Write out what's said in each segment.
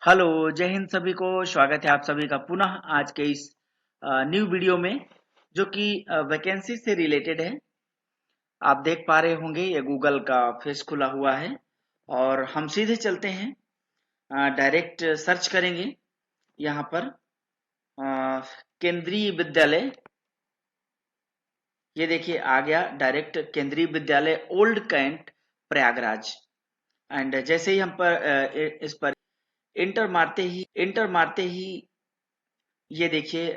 Hello, जय हिंद सभी को। स्वागत है आप सभी का पुनः आज के इस न्यू वीडियो में, जो कि वैकेंसी से रिलेटेड है। आप देख पा रहे होंगे ये गूगल का फेस खुला हुआ है और हम सीधे चलते हैं, डायरेक्ट सर्च करेंगे यहाँ पर केंद्रीय विद्यालय। ये देखिए आ गया डायरेक्ट केंद्रीय विद्यालय ओल्ड कैंट प्रयागराज। एंड जैसे ही हम पर इस पर इंटर मारते ही ये देखिए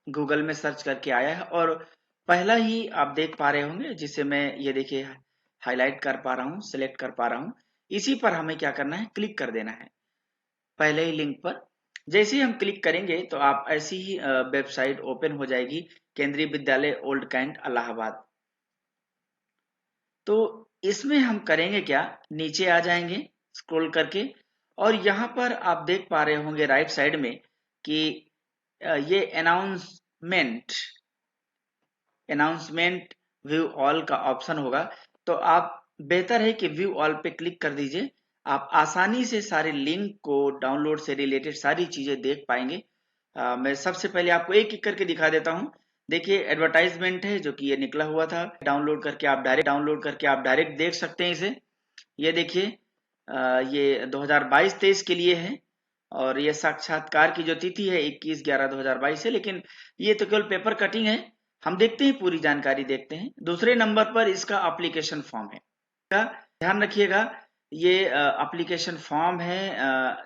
गूगल में सर्च करके आया है और पहला ही आप देख पा रहे होंगे, जिसे मैं ये देखिए हाईलाइट कर पा रहा हूँ, सिलेक्ट कर पा रहा हूँ। इसी पर हमें क्या करना है, क्लिक कर देना है पहले ही लिंक पर। जैसे ही हम क्लिक करेंगे तो आप ऐसी ही वेबसाइट ओपन हो जाएगी, केंद्रीय विद्यालय ओल्ड कैंट इलाहाबाद। तो इसमें हम करेंगे क्या, नीचे आ जाएंगे स्क्रॉल करके और यहाँ पर आप देख पा रहे होंगे राइट साइड में कि ये अनाउंसमेंट व्यू ऑल का ऑप्शन होगा। तो आप बेहतर है कि व्यू ऑल पे क्लिक कर दीजिए। आप आसानी से सारे लिंक को, डाउनलोड से रिलेटेड सारी चीजें देख पाएंगे। मैं सबसे पहले आपको एक एक करके दिखा देता हूँ। देखिए एडवर्टाइजमेंट है जो कि ये निकला हुआ था, डाउनलोड करके आप डायरेक्ट देख सकते हैं इसे। ये देखिए ये 2022-23 के लिए है और ये साक्षात्कार की जो तिथि है 21/11/2022 है, लेकिन ये तो केवल पेपर कटिंग है। हम देखते हैं, पूरी जानकारी देखते हैं। दूसरे नंबर पर इसका एप्लीकेशन फॉर्म है। ध्यान रखिएगा, ये एप्लीकेशन फॉर्म है,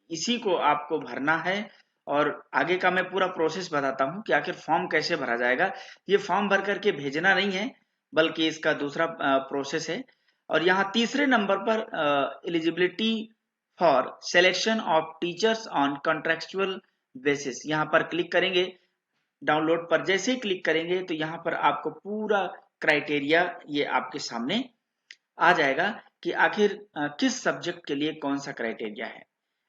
इसी को आपको भरना है। और आगे का मैं पूरा प्रोसेस बताता हूँ कि आखिर फॉर्म कैसे भरा जाएगा। ये फॉर्म भर करके भेजना नहीं है, बल्कि इसका दूसरा प्रोसेस है। और यहाँ तीसरे नंबर पर eligibility for selection of teachers on contractual basis, यहाँ पर क्लिक करेंगे। डाउनलोड पर जैसे ही क्लिक करेंगे तो यहाँ पर आपको पूरा क्राइटेरिया ये आपके सामने आ जाएगा कि आखिर किस सब्जेक्ट के लिए कौन सा क्राइटेरिया है।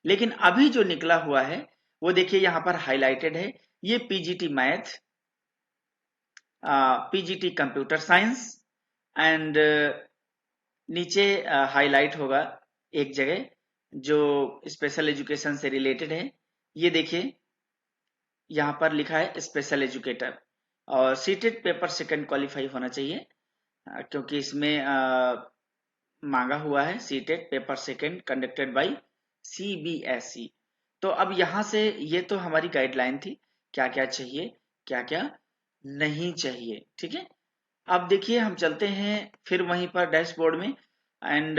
लेकिन अभी जो निकला हुआ है वो देखिए यहाँ पर हाईलाइटेड है। ये PGT math, PGT computer science and नीचे हाईलाइट होगा एक जगह जो स्पेशल एजुकेशन से रिलेटेड है। ये देखिए यहाँ पर लिखा है स्पेशल एजुकेटर और सीटेड पेपर सेकंड क्वालिफाई होना चाहिए, क्योंकि इसमें मांगा हुआ है seated paper second conducted by CBSE. तो अब यहाँ से ये तो हमारी गाइडलाइन थी, क्या क्या चाहिए क्या क्या नहीं चाहिए। ठीक है, अब देखिए हम चलते हैं फिर वहीं पर डैशबोर्ड में। एंड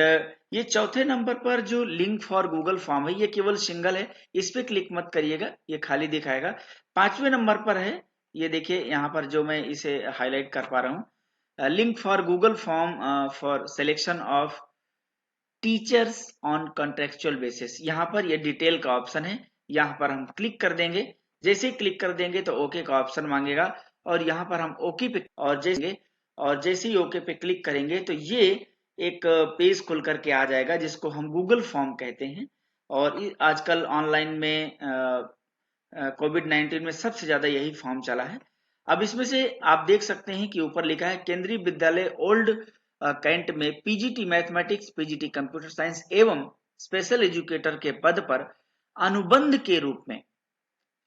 ये चौथे नंबर पर जो लिंक फॉर गूगल फॉर्म है, ये केवल सिंगल है, इस पे क्लिक मत करिएगा, ये खाली दिखाएगा। पांचवें नंबर पर है, ये देखिए यहाँ पर जो मैं इसे हाईलाइट कर पा रहा हूँ, link for Google form for selection of teachers on contractual basis. यहाँ पर ये डिटेल का ऑप्शन है, यहाँ पर हम क्लिक कर देंगे। जैसे ही क्लिक कर देंगे तो ओके का ऑप्शन मांगेगा और यहाँ पर हम ओके पे जैसे ही ओके पे क्लिक करेंगे तो ये एक पेज खुल करके आ जाएगा, जिसको हम गूगल फॉर्म कहते हैं। और आजकल ऑनलाइन में कोविड-19 में सबसे ज्यादा यही फॉर्म चला है। अब इसमें से आप देख सकते हैं कि ऊपर लिखा है केंद्रीय विद्यालय ओल्ड कैंट में PGT mathematics, PGT computer science एवं स्पेशल एजुकेटर के पद पर अनुबंध के रूप में,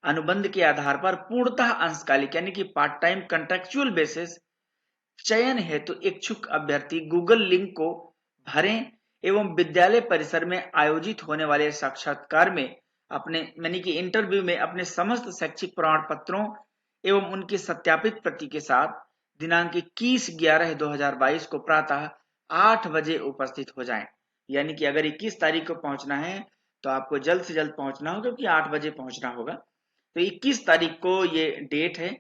अनुबंध के आधार पर पूर्णतः अंशकालिक यानी कि पार्ट टाइम कंट्रेक्चुअल बेसिस चयन हेतु इच्छुक अभ्यर्थी गूगल लिंक को भरें एवं विद्यालय परिसर में आयोजित होने वाले साक्षात्कार में अपने यानी कि इंटरव्यू में अपने समस्त शैक्षिक प्रमाण पत्रों एवं उनकी सत्यापित प्रति के साथ दिनांक 21/11/2022 को प्रातः 8 बजे उपस्थित हो जाएं। यानी कि अगर 21 तारीख को पहुंचना है तो आपको जल्द से जल्द पहुंचना होगा, क्योंकि 8 बजे पहुंचना होगा। तो 21 तारीख को ये डेट है,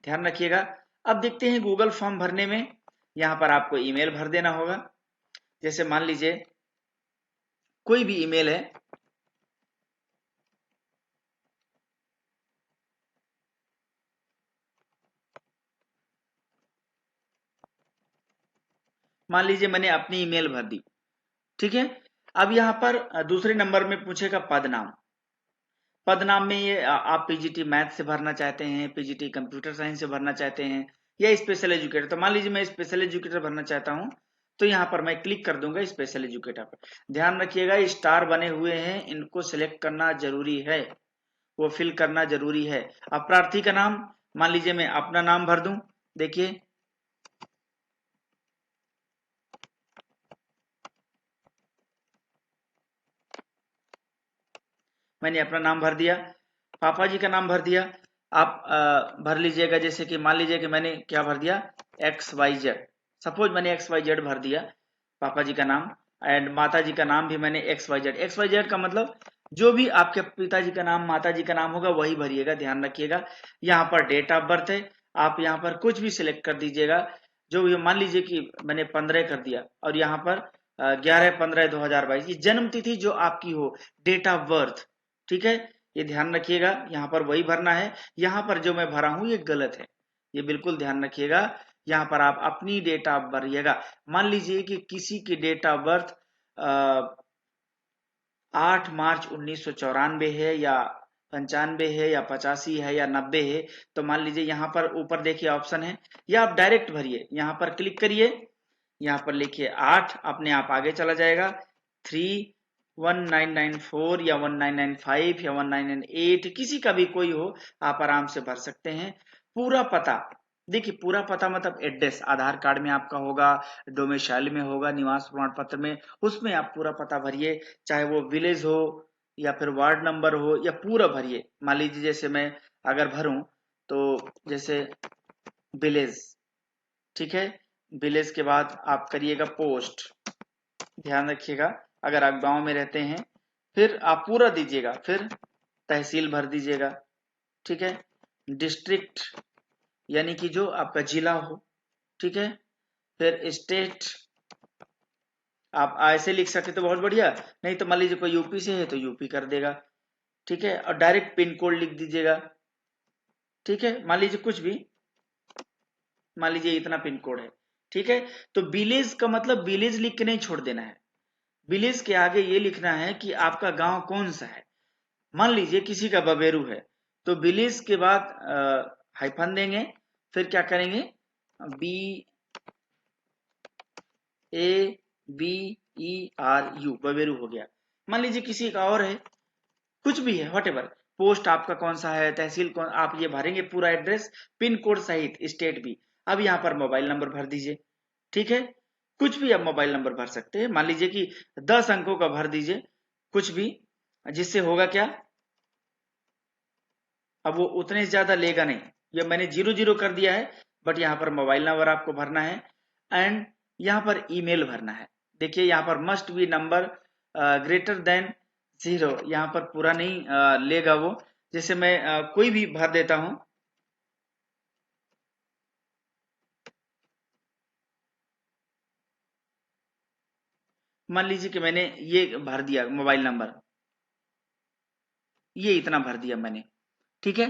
ध्यान रखिएगा। अब देखते हैं गूगल फॉर्म भरने में, यहाँ पर आपको ईमेल भर देना होगा। जैसे मान लीजिए कोई भी ईमेल है, मान लीजिए मैंने अपनी ईमेल भर दी। ठीक है, अब यहाँ पर दूसरे नंबर में पूछेगा पद नाम। पद नाम में ये आप पीजीटी मैथ से भरना चाहते हैं, पीजीटी कंप्यूटर साइंस से भरना चाहते हैं या स्पेशल एजुकेटर। तो मान लीजिए मैं स्पेशल एजुकेटर भरना चाहता हूँ, तो यहाँ पर मैं क्लिक कर दूंगा स्पेशल एजुकेटर पर। ध्यान रखिएगा स्टार बने हुए हैं, इनको सिलेक्ट करना जरूरी है, वो फिल करना जरूरी है। अब प्रार्थी का नाम मान लीजिए मैं अपना नाम भर दूं। देखिए मैंने अपना नाम भर दिया, पापा जी का नाम भर दिया। आप भर लीजिएगा, जैसे कि मान लीजिए कि मैंने क्या भर दिया, XYZ। सपोज मैंने XYZ भर दिया पापा जी का नाम, एंड माता जी का नाम भी मैंने XYZ। XYZ का मतलब जो भी आपके पिताजी का नाम माता जी का नाम होगा वही भरिएगा। ध्यान रखिएगा यहाँ पर डेट ऑफ बर्थ है, आप यहाँ पर कुछ भी सिलेक्ट कर दीजिएगा। जो ये मान लीजिए कि मैंने 15 कर दिया, और यहाँ पर 11/15/2022 ये जन्म तिथि जो आपकी हो, डेट ऑफ बर्थ, ठीक है। ये ध्यान रखिएगा यहाँ पर वही भरना है। यहाँ पर जो मैं भरा हूं ये गलत है, ये बिल्कुल ध्यान रखिएगा। यहाँ पर आप अपनी डेट ऑफ भरिएगा। मान लीजिए कि किसी की डेट ऑफ बर्थ 8 मार्च 1994 है, या 95 है, या 85 है, या 90 है। तो मान लीजिए यहाँ पर ऊपर देखिए ऑप्शन है, या आप डायरेक्ट भरिए। यहाँ पर क्लिक करिए, यहाँ पर लिखिए 8, अपने आप आगे चला जाएगा। 3 1994 या 1995 या 1998, किसी का भी कोई हो, आप आराम से भर सकते हैं। पूरा पता देखिए, पूरा पता मतलब एड्रेस, आधार कार्ड में आपका होगा, डोमिसाइल में होगा, निवास प्रमाण पत्र में, उसमें आप पूरा पता भरिए। चाहे वो विलेज हो या फिर वार्ड नंबर हो, या पूरा भरिए। मान लीजिए जैसे मैं अगर भरूं तो जैसे विलेज, ठीक है। विलेज के बाद आप करिएगा पोस्ट। ध्यान रखिएगा अगर आप गांव में रहते हैं, फिर आप पूरा दीजिएगा, फिर तहसील भर दीजिएगा, ठीक है। डिस्ट्रिक्ट यानी कि जो आपका जिला हो, ठीक है। फिर स्टेट आप ऐसे लिख सके तो बहुत बढ़िया, नहीं तो मान लीजिए कोई यूपी से है तो यूपी कर देगा, ठीक है। और डायरेक्ट पिन कोड लिख दीजिएगा, ठीक है। मान लीजिए कुछ भी, मान लीजिए इतना पिन कोड है, ठीक है। तो विलेज का मतलब विलेज लिख के नहीं छोड़ देना है, विलेज के आगे ये लिखना है कि आपका गांव कौन सा है। मान लीजिए किसी का बबेरू है, तो विलेज के बाद हाइफन देंगे, फिर क्या करेंगे, BABERU, बबेरू हो गया। मान लीजिए किसी का और है, कुछ भी है, व्हाटएवर। पोस्ट आपका कौन सा है, तहसील कौन, आप ये भरेंगे पूरा एड्रेस, पिन कोड सहित, स्टेट भी। अब यहाँ पर मोबाइल नंबर भर दीजिए, ठीक है। कुछ भी आप मोबाइल नंबर भर सकते हैं, मान लीजिए कि 10 अंकों का भर दीजिए, कुछ भी, जिससे होगा क्या, अब वो उतने से ज्यादा लेगा नहीं। ये मैंने 00 कर दिया है, बट यहाँ पर मोबाइल नंबर आपको भरना है, एंड यहाँ पर ईमेल भरना है। देखिए यहाँ पर must be number greater than 0, यहाँ पर पूरा नहीं लेगा वो। जैसे मैं कोई भी भर देता हूं, मान लीजिए कि मैंने ये भर दिया मोबाइल नंबर, ये इतना भर दिया मैंने, ठीक है।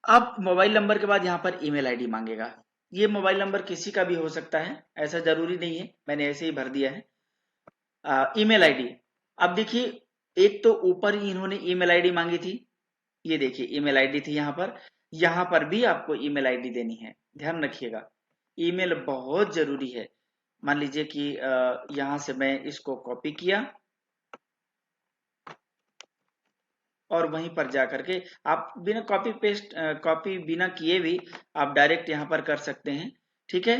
अब मोबाइल नंबर के बाद यहाँ पर ईमेल आईडी मांगेगा। ये मोबाइल नंबर किसी का भी हो सकता है, ऐसा जरूरी नहीं है, मैंने ऐसे ही भर दिया है। ईमेल आईडी, अब देखिए एक तो ऊपर ही इन्होंने ईमेल आईडी मांगी थी, ये देखिए ईमेल आईडी थी यहाँ पर भी आपको ईमेल आईडी देनी है। ध्यान रखिएगा ईमेल बहुत जरूरी है। मान लीजिए कि यहाँ से मैं इसको कॉपी किया, और वहीं पर जा करके आप बिना कॉपी पेस्ट, कॉपी बिना किए भी आप डायरेक्ट यहाँ पर कर सकते हैं, ठीक है।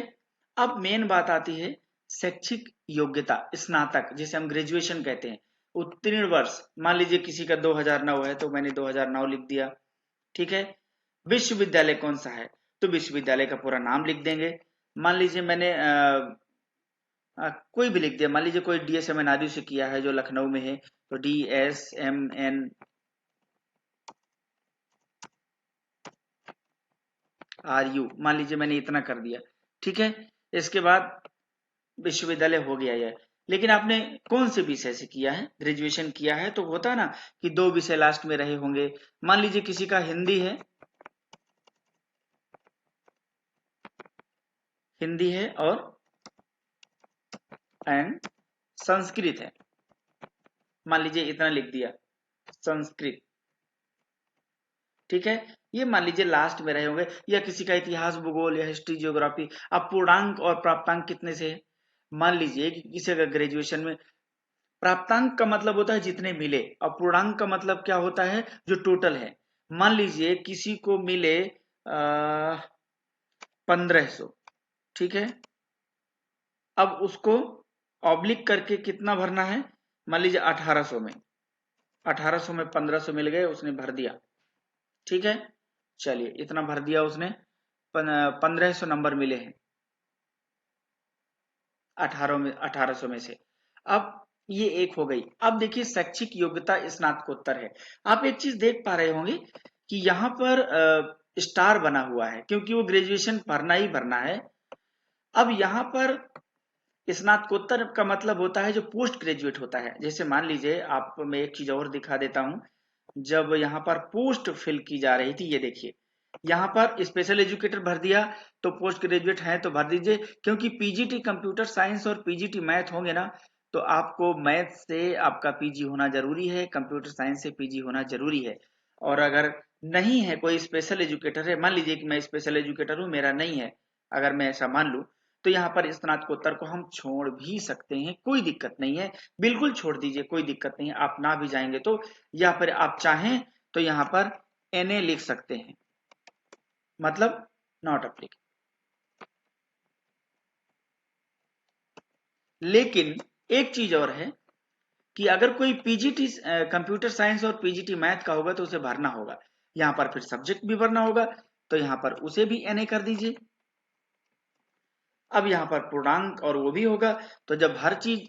अब मेन बात आती है शैक्षिक योग्यता, स्नातक जिसे हम ग्रेजुएशन कहते हैं, उत्तीर्ण वर्ष। मान लीजिए किसी का 2009 है, तो मैंने 2009 लिख दिया, ठीक है। विश्वविद्यालय कौन सा है, तो विश्वविद्यालय का पूरा नाम लिख देंगे। मान लीजिए मैंने कोई भी लिख दिया, मान लीजिए कोई DSMN आदि से किया है जो लखनऊ में है, तो DSMNRU, मान लीजिए मैंने इतना कर दिया, ठीक है। इसके बाद विश्वविद्यालय हो गया ये। लेकिन आपने कौन से विषय से किया है, ग्रेजुएशन किया है, तो होता है ना कि 2 विषय लास्ट में रहे होंगे। मान लीजिए किसी का हिंदी है, हिंदी है और एंड संस्कृत है, मान लीजिए इतना लिख दिया, संस्कृत, ठीक है। ये मान लीजिए लास्ट में रहे होंगे, या किसी का इतिहास, भूगोल या हिस्ट्री, जियोग्राफी। अब पूर्णांक और प्राप्तांक कितने से है? मान लीजिए कि किसी का ग्रेजुएशन में प्राप्तांक का मतलब होता है जितने मिले, और पूर्णांक का मतलब क्या होता है? जो टोटल है। मान लीजिए किसी को मिले 1500, ठीक है। अब उसको ऑब्लिक करके कितना भरना है? मान लीजिए 1800 में, 1800 में 1500 मिल गए, उसने भर दिया, ठीक है। चलिए इतना भर दिया उसने, 1500 नंबर मिले हैं 1800 में से। अब ये एक हो गई। अब देखिए शैक्षिक योग्यता स्नातकोत्तर है। आप एक चीज देख पा रहे होंगे कि यहाँ पर स्टार बना हुआ है, क्योंकि वो ग्रेजुएशन भरना ही भरना है। अब यहाँ पर स्नातकोत्तर का मतलब होता है जो पोस्ट ग्रेजुएट होता है। जैसे मान लीजिए, आप मैं एक चीज और दिखा देता हूं। जब यहाँ पर पोस्ट फिल की जा रही थी, ये देखिए यहाँ पर स्पेशल एजुकेटर भर दिया, तो पोस्ट ग्रेजुएट है तो भर दीजिए, क्योंकि पीजीटी कंप्यूटर साइंस और पीजीटी मैथ होंगे ना, तो आपको मैथ से आपका पीजी होना जरूरी है, कंप्यूटर साइंस से पीजी होना जरूरी है। और अगर नहीं है, कोई स्पेशल एजुकेटर है, मान लीजिए कि मैं स्पेशल एजुकेटर हूं, मेरा नहीं है, अगर मैं ऐसा मान लूं, तो यहाँ पर स्नातकोत्तर को हम छोड़ भी सकते हैं, कोई दिक्कत नहीं है। बिल्कुल छोड़ दीजिए, कोई दिक्कत नहीं है। आप ना भी जाएंगे तो, या फिर आप चाहें तो यहाँ पर NA लिख सकते हैं, मतलब नॉट अप्लीकेबल। लेकिन एक चीज और है कि अगर कोई पीजीटी कंप्यूटर साइंस और पीजीटी मैथ का होगा तो उसे भरना होगा। यहाँ पर फिर सब्जेक्ट भी भरना होगा, तो यहाँ पर उसे भी NA कर दीजिए। अब यहाँ पर पूर्णांक और वो भी होगा, तो जब हर चीज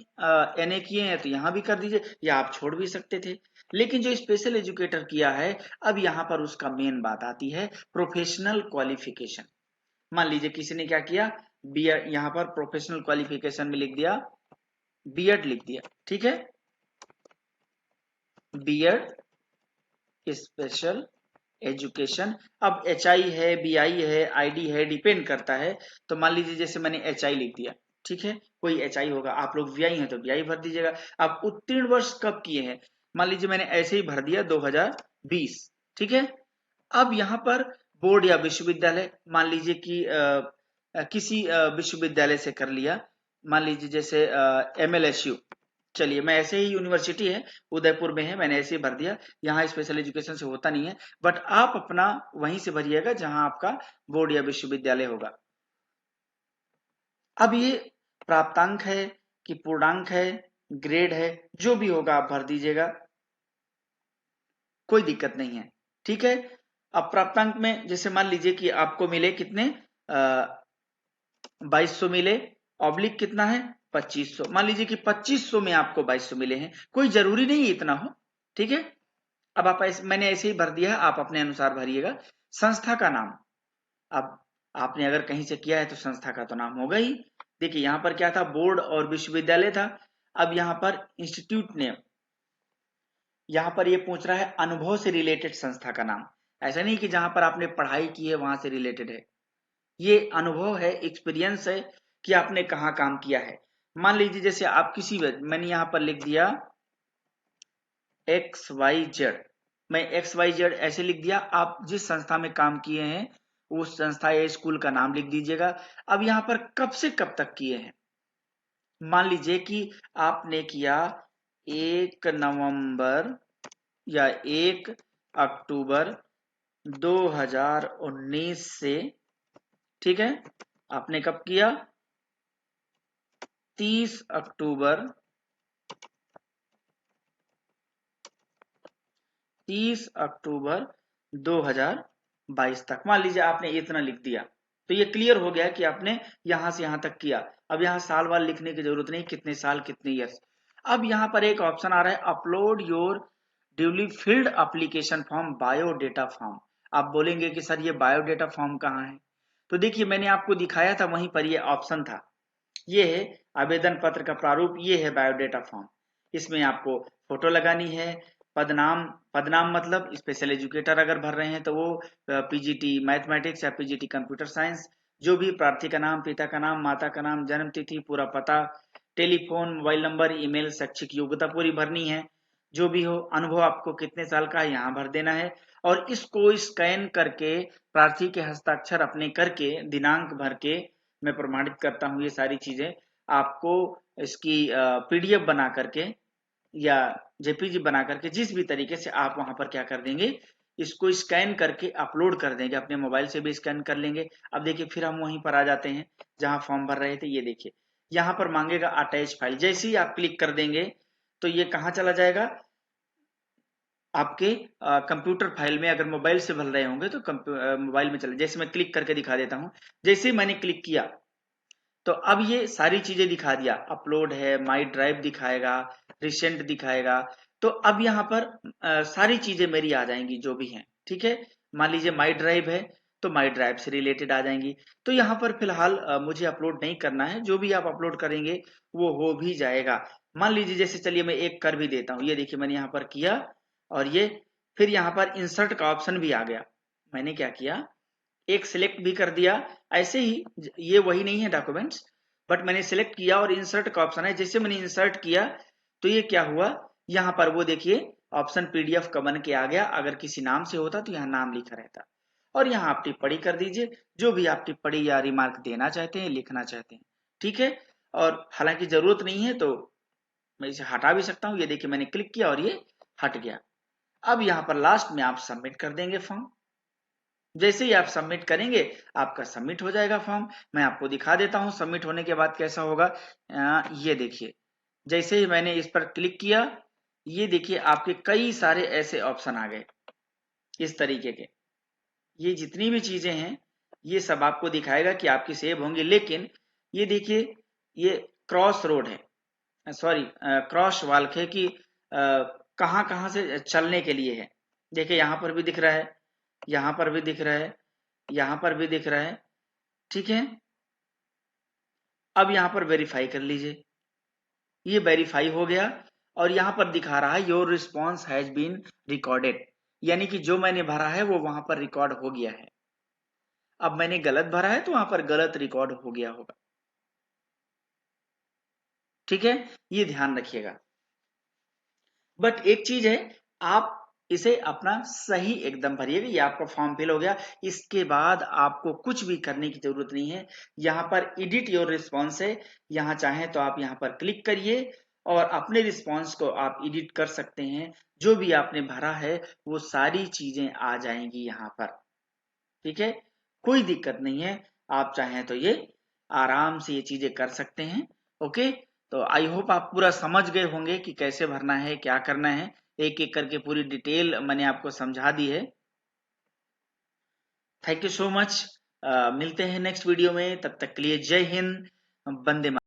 NA किए हैं तो यहाँ भी कर दीजिए, या आप छोड़ भी सकते थे। लेकिन जो स्पेशल एजुकेटर किया है, अब यहाँ पर उसका मेन बात आती है प्रोफेशनल क्वालिफिकेशन। मान लीजिए किसी ने क्या किया, बीएड, यहाँ पर प्रोफेशनल क्वालिफिकेशन में लिख दिया बीएड, लिख दिया, ठीक है। B Ed special education. अब HI है, BI है, ID है, डिपेंड करता है। तो मान लीजिए जैसे मैंने HI लिख दिया, ठीक है। कोई HI होगा, आप लोग VI हैं तो VI भर दीजिएगा। अब उत्तीर्ण वर्ष कब किए हैं, मान लीजिए मैंने ऐसे ही भर दिया 2020, ठीक है। अब यहाँ पर बोर्ड या विश्वविद्यालय, मान लीजिए कि किसी विश्वविद्यालय से कर लिया, मान लीजिए जैसे MLSU। चलिए, मैं ऐसे ही, यूनिवर्सिटी है उदयपुर में है, मैंने ऐसे ही भर दिया। यहाँ स्पेशल एजुकेशन से होता नहीं है, बट आप अपना वहीं से भरिएगा जहां आपका बोर्ड या विश्वविद्यालय होगा। अब ये प्राप्तांक है कि पूर्णांक है, ग्रेड है, जो भी होगा आप भर दीजिएगा, कोई दिक्कत नहीं है, ठीक है। अब प्राप्तांक में जैसे मान लीजिए कि आपको मिले कितने, 2200 मिले, ऑब्लिक कितना है 2500। मान लीजिए कि 2500 में आपको 2200 मिले हैं, कोई जरूरी नहीं इतना हो, ठीक है। अब आप मैंने ऐसे ही भर दिया है, आप अपने अनुसार भरिएगा। संस्था का नाम, अब आपने अगर कहीं से किया है तो संस्था का तो नाम होगा ही। देखिए यहाँ पर क्या था, बोर्ड और विश्वविद्यालय था। अब यहाँ पर इंस्टीट्यूट नेम, यहाँ पर ये पूछ रहा है अनुभव से रिलेटेड संस्था का नाम। ऐसा नहीं कि जहां पर आपने पढ़ाई की है वहां से रिलेटेड है, ये अनुभव है, एक्सपीरियंस है कि आपने कहाँ काम किया है। मान लीजिए जैसे आप किसी, मैंने यहाँ पर लिख दिया XYZ, मैं XYZ ऐसे लिख दिया। आप जिस संस्था में काम किए हैं उस संस्था या स्कूल का नाम लिख दीजिएगा। अब यहाँ पर कब से कब तक किए हैं, मान लीजिए कि आपने किया 1 नवंबर या 1 अक्टूबर 2019 से, ठीक है। आपने कब किया, 30 अक्टूबर 30 अक्टूबर 2022 तक, मान लीजिए आपने इतना लिख दिया। तो ये क्लियर हो गया कि आपने यहां से यहां तक किया। अब यहाँ साल वाल लिखने की जरूरत नहीं, कितने साल कितने ईयर्स। अब यहाँ पर एक ऑप्शन आ रहा है upload your duly field application form biodata form. आप बोलेंगे कि सर ये बायोडेटा फॉर्म कहाँ है, तो देखिए मैंने आपको दिखाया था, वहीं पर ये ऑप्शन था। ये है आवेदन पत्र का प्रारूप, ये है बायोडेटा फॉर्म। इसमें आपको फोटो लगानी है, पदनाम, पदनाम मतलब स्पेशल एजुकेटर अगर भर रहे हैं तो वो पीजीटी मैथमेटिक्स या पीजीटी कंप्यूटर साइंस, जो भी प्रार्थी का नाम, पिता का नाम, माता का नाम, जन्म तिथि, पूरा पता, टेलीफोन, मोबाइल नंबर, ईमेल, शैक्षिक योग्यता पूरी भरनी है। जो भी हो, अनुभव आपको कितने साल का है यहाँ भर देना है, और इसको स्कैन करके प्रार्थी के हस्ताक्षर अपने करके दिनांक भर के मैं प्रमाणित करता हूँ ये सारी चीजें। आपको इसकी पीडीएफ बना करके या जेपीजी बना करके जिस भी तरीके से आप वहां पर क्या कर देंगे, इसको स्कैन करके अपलोड कर देंगे, अपने मोबाइल से भी स्कैन कर लेंगे। अब देखिए फिर हम वहीं पर आ जाते हैं जहां फॉर्म भर रहे थे। ये देखिए यहाँ पर मांगेगा अटैच फाइल, जैसे ही आप क्लिक कर देंगे तो ये कहाँ चला जाएगा, आपके कंप्यूटर फाइल में। अगर मोबाइल से भर रहे होंगे तो मोबाइल में चले, जैसे मैं क्लिक करके दिखा देता हूँ। जैसे ही मैंने क्लिक किया तो अब ये सारी चीजें दिखा दिया, अपलोड है, माई ड्राइव दिखाएगा, रिसेंट दिखाएगा। तो अब यहाँ पर सारी चीजें मेरी आ जाएंगी जो भी हैं, ठीक है। मान लीजिए माई ड्राइव है तो माई ड्राइव से रिलेटेड आ जाएंगी। तो यहाँ पर फिलहाल मुझे अपलोड नहीं करना है, जो भी आप अपलोड करेंगे वो हो भी जाएगा। मान लीजिए जैसे चलिए मैं एक कर भी देता हूँ, ये देखिए मैंने यहाँ पर किया, और ये फिर यहाँ पर इंसर्ट का ऑप्शन भी आ गया। मैंने क्या किया, एक सिलेक्ट भी कर दिया। ऐसे ही ये वही नहीं है डॉक्यूमेंट्स, बट मैंने सिलेक्ट किया और इंसर्ट का ऑप्शन है। जैसे मैंने इंसर्ट किया तो ये क्या हुआ, यहाँ पर वो देखिए ऑप्शन पीडीएफ का बन के आ गया। अगर किसी नाम से होता तो यहाँ नाम लिखा रहता, और यहाँ आप टिप्पणी कर दीजिए, जो भी आप टिप्पणी या रिमार्क देना चाहते हैं, लिखना चाहते हैं, ठीक है। और हालांकि जरूरत नहीं है तो मैं इसे हटा भी सकता हूँ। ये देखिए मैंने क्लिक किया और ये हट गया। अब यहाँ पर लास्ट में आप सबमिट कर देंगे फॉर्म। जैसे ही आप सबमिट करेंगे आपका सबमिट हो जाएगा फॉर्म। मैं आपको दिखा देता हूं सबमिट होने के बाद कैसा होगा। ये देखिए जैसे ही मैंने इस पर क्लिक किया, ये देखिए आपके कई सारे ऐसे ऑप्शन आ गए इस तरीके के। ये जितनी भी चीजें हैं ये सब आपको दिखाएगा कि आपकी सेव होंगी, लेकिन ये देखिए ये क्रॉस रोड है, सॉरी क्रॉस वाल्क है कि कहाँ कहाँ से चलने के लिए है। देखिए यहाँ पर भी दिख रहा है, यहाँ पर भी दिख रहा है, यहाँ पर भी दिख रहा है, ठीक है। अब यहाँ पर वेरीफाई कर लीजिए, ये वेरीफाई हो गया, और यहाँ पर दिखा रहा है your response has been recorded, यानी कि जो मैंने भरा है वो वहां पर रिकॉर्ड हो गया है। अब मैंने गलत भरा है तो वहां पर गलत रिकॉर्ड हो गया होगा, ठीक है। ये ध्यान रखिएगा। बट एक चीज है, आप इसे अपना सही एकदम भरिएगा। ये आपका फॉर्म फिल हो गया, इसके बाद आपको कुछ भी करने की जरूरत नहीं है। यहाँ पर एडिट योर रिस्पॉन्स है, यहाँ चाहें तो आप यहाँ पर क्लिक करिए और अपने रिस्पॉन्स को आप एडिट कर सकते हैं। जो भी आपने भरा है वो सारी चीजें आ जाएंगी यहाँ पर, ठीक है। कोई दिक्कत नहीं है, आप चाहें तो ये आराम से ये चीजें कर सकते हैं। ओके, तो आई होप आप पूरा समझ गए होंगे कि कैसे भरना है, क्या करना है। एक एक करके पूरी डिटेल मैंने आपको समझा दी है। Thank you so much. मिलते हैं नेक्स्ट वीडियो में, तब तक के लिए जय हिंद, वंदे मातरम।